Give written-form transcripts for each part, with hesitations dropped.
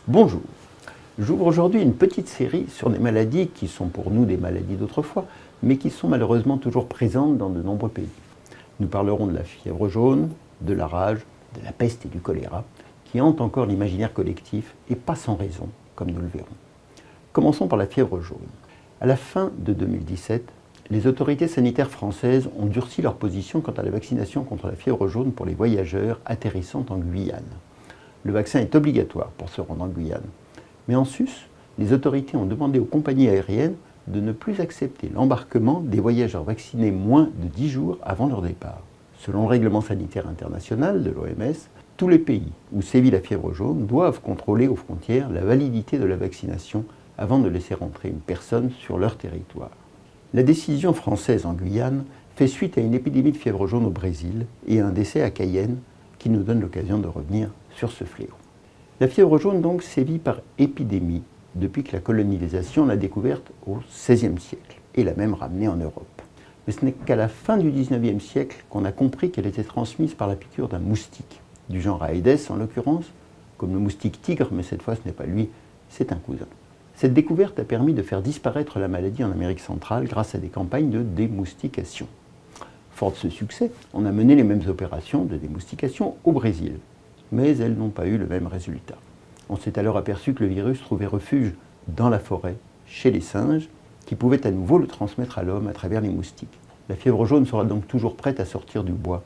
Bonjour, j'ouvre aujourd'hui une petite série sur des maladies qui sont pour nous des maladies d'autrefois, mais qui sont malheureusement toujours présentes dans de nombreux pays. Nous parlerons de la fièvre jaune, de la rage, de la peste et du choléra, qui hantent encore l'imaginaire collectif et pas sans raison, comme nous le verrons. Commençons par la fièvre jaune. À la fin de 2017, les autorités sanitaires françaises ont durci leur position quant à la vaccination contre la fièvre jaune pour les voyageurs atterrissant en Guyane. Le vaccin est obligatoire pour se rendre en Guyane. Mais en sus, les autorités ont demandé aux compagnies aériennes de ne plus accepter l'embarquement des voyageurs vaccinés moins de 10 jours avant leur départ. Selon le règlement sanitaire international de l'OMS, tous les pays où sévit la fièvre jaune doivent contrôler aux frontières la validité de la vaccination avant de laisser rentrer une personne sur leur territoire. La décision française en Guyane fait suite à une épidémie de fièvre jaune au Brésil et à un décès à Cayenne qui nous donne l'occasion de revenir sur ce fléau. La fièvre jaune donc sévit par épidémie depuis que la colonisation l'a découverte au XVIe siècle et l'a même ramenée en Europe. Mais ce n'est qu'à la fin du XIXe siècle qu'on a compris qu'elle était transmise par la piqûre d'un moustique, du genre Aedes en l'occurrence, comme le moustique tigre, mais cette fois ce n'est pas lui, c'est un cousin. Cette découverte a permis de faire disparaître la maladie en Amérique centrale grâce à des campagnes de démoustication. Fort de ce succès, on a mené les mêmes opérations de démoustication au Brésil, mais elles n'ont pas eu le même résultat. On s'est alors aperçu que le virus trouvait refuge dans la forêt, chez les singes, qui pouvaient à nouveau le transmettre à l'homme à travers les moustiques. La fièvre jaune sera donc toujours prête à sortir du bois,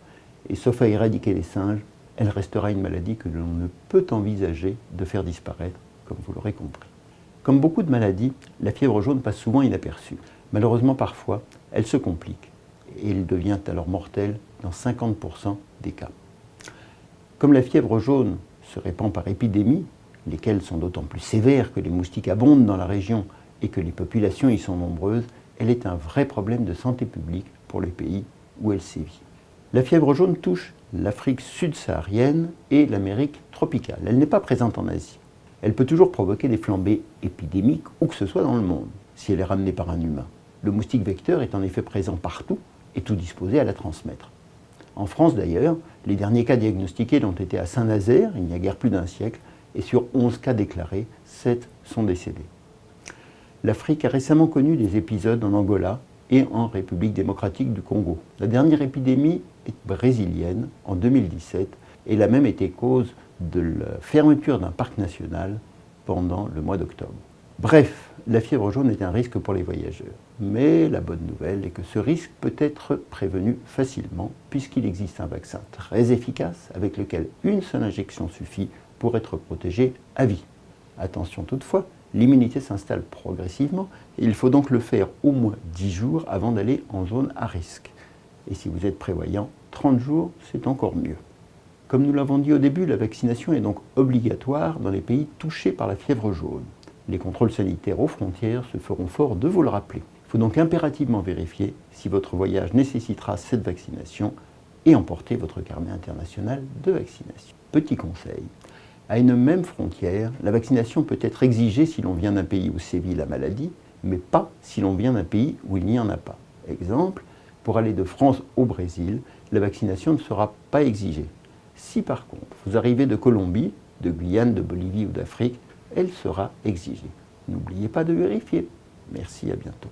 et sauf à éradiquer les singes, elle restera une maladie que l'on ne peut envisager de faire disparaître, comme vous l'aurez compris. Comme beaucoup de maladies, la fièvre jaune passe souvent inaperçue. Malheureusement, parfois, elle se complique, et elle devient alors mortelle dans 50% des cas. Comme la fièvre jaune se répand par épidémie, lesquelles sont d'autant plus sévères que les moustiques abondent dans la région et que les populations y sont nombreuses, elle est un vrai problème de santé publique pour les pays où elle sévit. La fièvre jaune touche l'Afrique subsaharienne et l'Amérique tropicale. Elle n'est pas présente en Asie. Elle peut toujours provoquer des flambées épidémiques où que ce soit dans le monde, si elle est ramenée par un humain. Le moustique vecteur est en effet présent partout et tout disposé à la transmettre. En France d'ailleurs, les derniers cas diagnostiqués l'ont été à Saint-Nazaire, il n'y a guère plus d'un siècle, et sur 11 cas déclarés, 7 sont décédés. L'Afrique a récemment connu des épisodes en Angola et en République démocratique du Congo. La dernière épidémie est brésilienne, en 2017, et elle a même été cause de la fermeture d'un parc national pendant le mois d'octobre. Bref, la fièvre jaune est un risque pour les voyageurs. Mais la bonne nouvelle est que ce risque peut être prévenu facilement puisqu'il existe un vaccin très efficace avec lequel une seule injection suffit pour être protégé à vie. Attention toutefois, l'immunité s'installe progressivement et il faut donc le faire au moins 10 jours avant d'aller en zone à risque. Et si vous êtes prévoyant, 30 jours, c'est encore mieux. Comme nous l'avons dit au début, la vaccination est donc obligatoire dans les pays touchés par la fièvre jaune. Les contrôles sanitaires aux frontières se feront fort de vous le rappeler. Il faut donc impérativement vérifier si votre voyage nécessitera cette vaccination et emporter votre carnet international de vaccination. Petit conseil, à une même frontière, la vaccination peut être exigée si l'on vient d'un pays où sévit la maladie, mais pas si l'on vient d'un pays où il n'y en a pas. Exemple, pour aller de France au Brésil, la vaccination ne sera pas exigée. Si par contre vous arrivez de Colombie, de Guyane, de Bolivie ou d'Afrique, elle sera exigée. N'oubliez pas de vérifier. Merci, à bientôt.